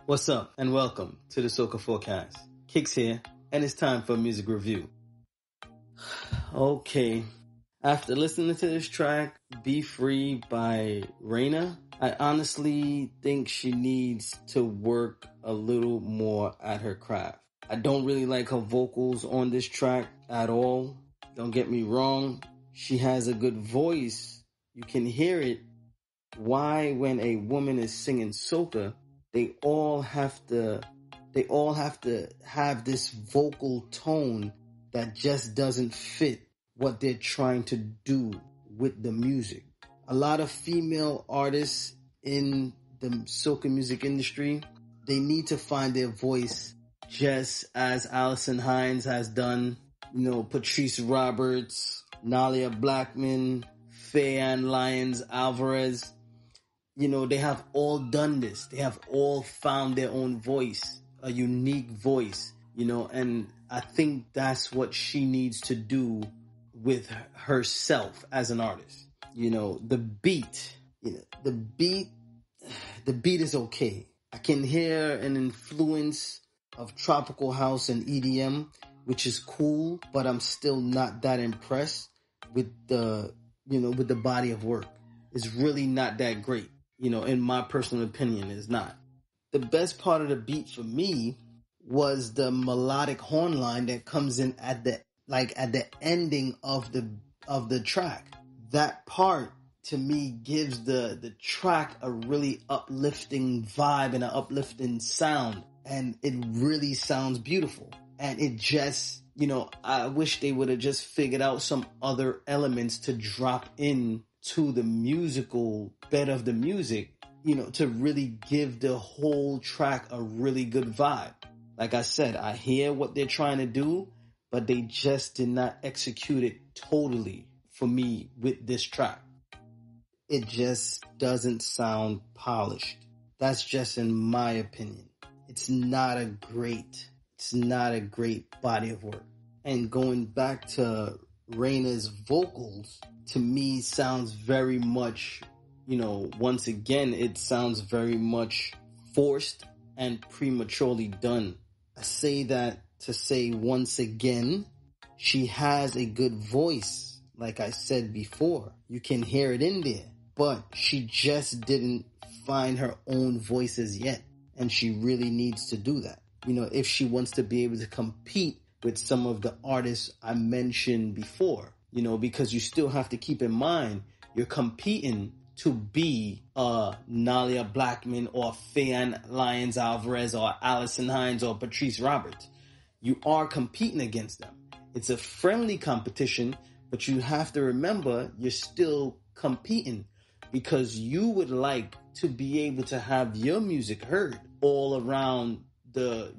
What's up and welcome to the SocaForecast. Kicks here and it's time for a music review. Okay, after listening to this track, Be Free by Reina, I honestly think she needs to work a little more at her craft. I don't really like her vocals on this track at all. Don't get me wrong, she has a good voice. You can hear it. Why, when a woman is singing soca, they all have to have this vocal tone that just doesn't fit what they're trying to do with the music. A lot of female artists in the soca music industry, they need to find their voice just as Alison Hinds has done. Patrice Roberts, Nalia Blackman, Faye-Ann Lyons Alvarez. They have all done this. They have all found their own voice, a unique voice, and I think that's what she needs to do with herself as an artist. The beat, the beat is okay. I can hear an influence of tropical house and EDM, which is cool, but I'm still not that impressed with with the body of work. It's really not that great. In my personal opinion, is not. The best part of the beat for me was the melodic horn line that comes in at the ending of the track. That part to me gives the track a really uplifting vibe and an uplifting sound, and it really sounds beautiful. And it just, I wish they would have just figured out some other elements to drop in to the musical bed of the music, to really give the whole track a really good vibe. Like I said, I hear what they're trying to do, but they just did not execute it totally for me with this track. It just doesn't sound polished. That's just in my opinion. It's not a great body of work. And going back to Reina's vocals, to me sounds very much, once again, it sounds very much forced and prematurely done. I say that to say once again, she has a good voice. Like I said before, you can hear it in there, but she just didn't find her own voice as yet. And she really needs to do that. If she wants to be able to compete with some of the artists I mentioned before, because you still have to keep in mind, you're competing to be Nalia Blackman or Faye-Ann Lyons Alvarez or Alison Hinds or Patrice Roberts. You are competing against them. It's a friendly competition, but you have to remember you're still competing because you would like to be able to have your music heard all around the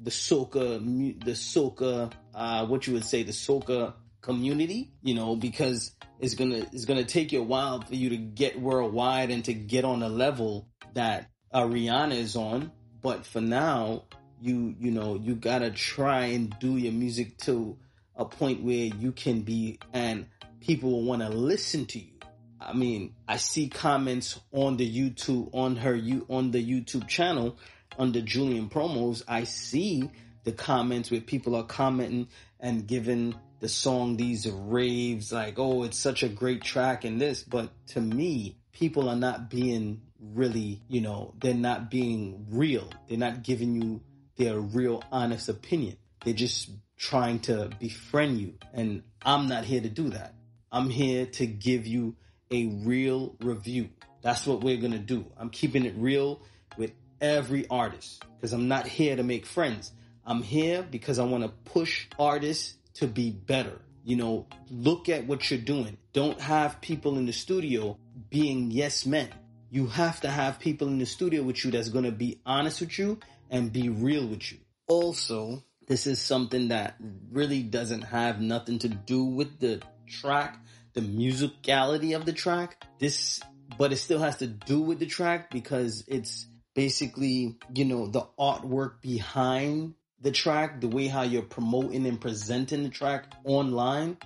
soca, the soca community, because it's gonna take you a while for you to get worldwide and to get on a level that Rihanna is on. But for now, you gotta try and do your music to a point where you can be and people will want to listen to you. I mean, I see comments on the YouTube on the YouTube channel under Julian Promos. I see the comments where people are commenting and giving the song these raves like, oh, it's such a great track and this. But to me, people are not being really, they're not being real. They're not giving you their real honest opinion. They're just trying to befriend you. And I'm not here to do that. I'm here to give you a real review. That's what we're going to do. I'm keeping it real with every artist because I'm not here to make friends. I'm here because I want to push artists to be better. Look at what you're doing. Don't have people in the studio being yes men. You have to have people in the studio with you that's going to be honest with you and be real with you. Also, this is something that really doesn't have nothing to do with the track, the musicality of the track. But it still has to do with the track because it's basically, the artwork behind the track, the way how you're promoting and presenting the track online.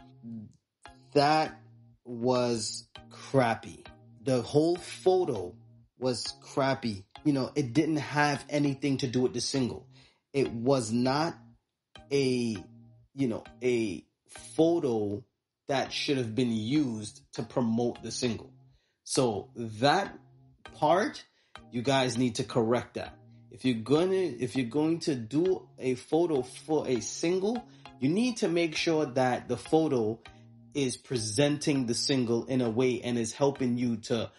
That was crappy. The whole photo was crappy. You know, it didn't have anything to do with the single. It was not a, a photo that should have been used to promote the single. So that part, you guys need to correct that. If you're going to do a photo for a single, you need to make sure that the photo is presenting the single in a way and is helping you to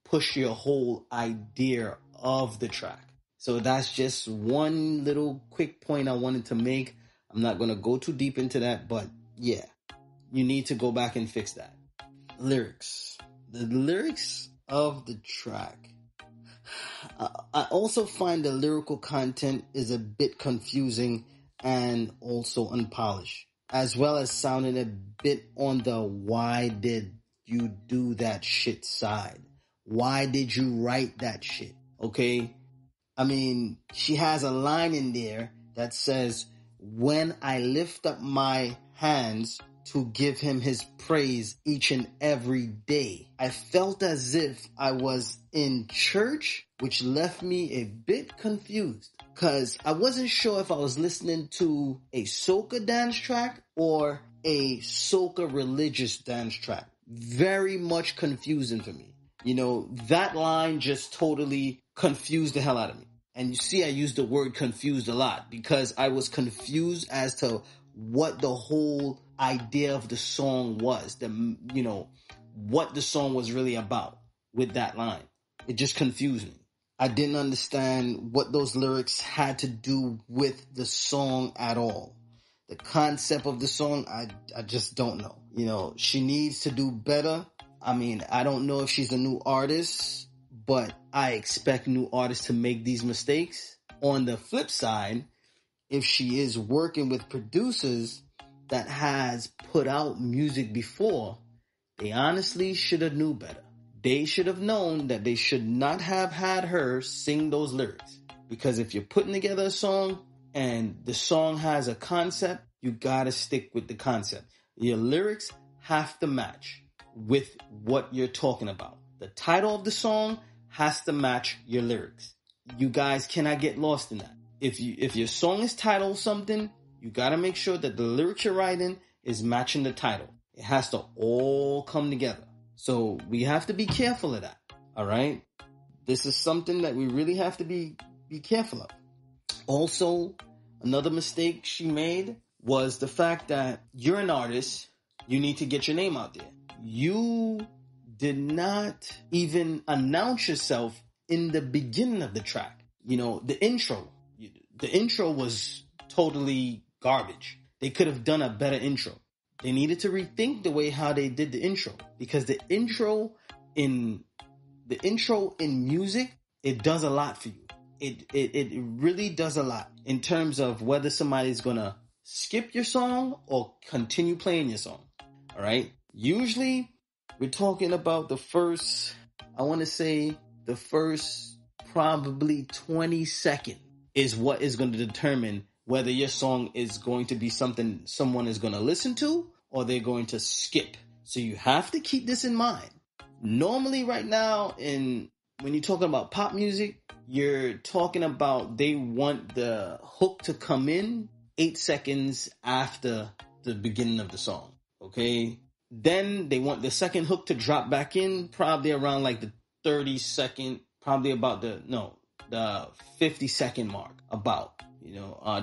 push your whole idea of the track. So that's just one little quick point I wanted to make. I'm not going to go too deep into that, but yeah, you need to go back and fix that. Lyrics. The lyrics of the track. I also find the lyrical content is a bit confusing and also unpolished, as well as sounding a bit on the why did you do that shit side. Why did you write that shit? Okay? I mean, she has a line in there that says, when I lift up my hands to give him his praise each and every day, I felt as if I was in church, which left me a bit confused because I wasn't sure if I was listening to a soca dance track or a soca religious dance track. Very much confusing for me. You know, that line just totally confused the hell out of me. And you see, I use the word confused a lot because I was confused as to what the whole idea of the song was, what the song was really about with that line. It just confused me. I didn't understand what those lyrics had to do with the song at all. The concept of the song, I just don't know. You know, she needs to do better. I mean, I don't know if she's a new artist, but I expect new artists to make these mistakes. On the flip side, if she is working with producers that has put out music before, they honestly should have knew better. They should have known that they should not have had her sing those lyrics. Because if you're putting together a song and the song has a concept, you gotta stick with the concept. Your lyrics have to match with what you're talking about. The title of the song has to match your lyrics. You guys cannot get lost in that. If your song is titled something, you gotta make sure that the lyrics you're writing is matching the title. It has to all come together. So we have to be careful of that. All right. This is something that we really have to be careful of. Also, another mistake she made was the fact that you're an artist. You need to get your name out there. You did not even announce yourself in the beginning of the track. You know, the intro. The intro was totally garbage. They could have done a better intro. They needed to rethink the way how they did the intro, because the intro in music, it does a lot for you. It really does a lot in terms of whether somebody's gonna skip your song or continue playing your song. All right. Usually we're talking about the first probably 20 seconds is what is going to determine whether your song is going to be something someone is going to listen to or they're going to skip. So you have to keep this in mind. Normally right now, when you're talking about pop music, you're talking about they want the hook to come in 8 seconds after the beginning of the song. Okay? Then they want the second hook to drop back in probably around like the 30 second, probably about the 50 second mark about.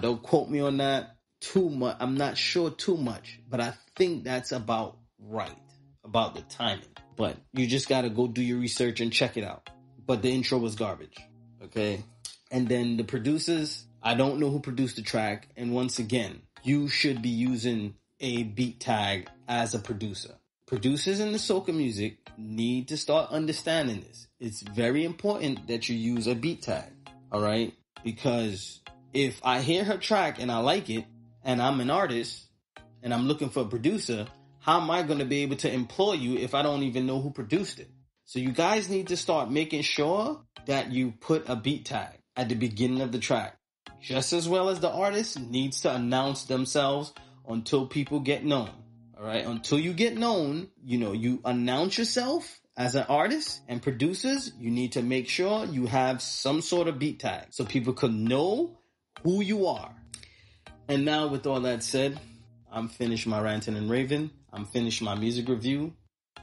Don't quote me on that too much. I'm not sure too much, but I think that's about right, about the timing. But you just got to go do your research and check it out. But the intro was garbage. Okay. And then the producers, I don't know who produced the track. And once again, you should be using a beat tag as a producer. Producers in the soca music need to start understanding this. It's very important that you use a beat tag. All right. Because if I hear her track and I like it and I'm an artist and I'm looking for a producer, how am I going to be able to employ you if I don't even know who produced it? So you guys need to start making sure that you put a beat tag at the beginning of the track. Just as well as the artist needs to announce themselves until people get known. All right. Until you get known, you announce yourself As an artist and producers, you need to make sure you have some sort of beat tag so people could know who you are. And now with all that said, I'm finished my ranting and raving. I'm finished my music review.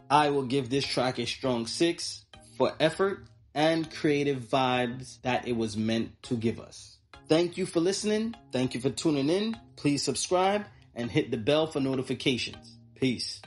I will give this track a strong 6 for effort and creative vibes that it was meant to give us. Thank you for listening. Thank you for tuning in. Please subscribe and hit the bell for notifications. Peace.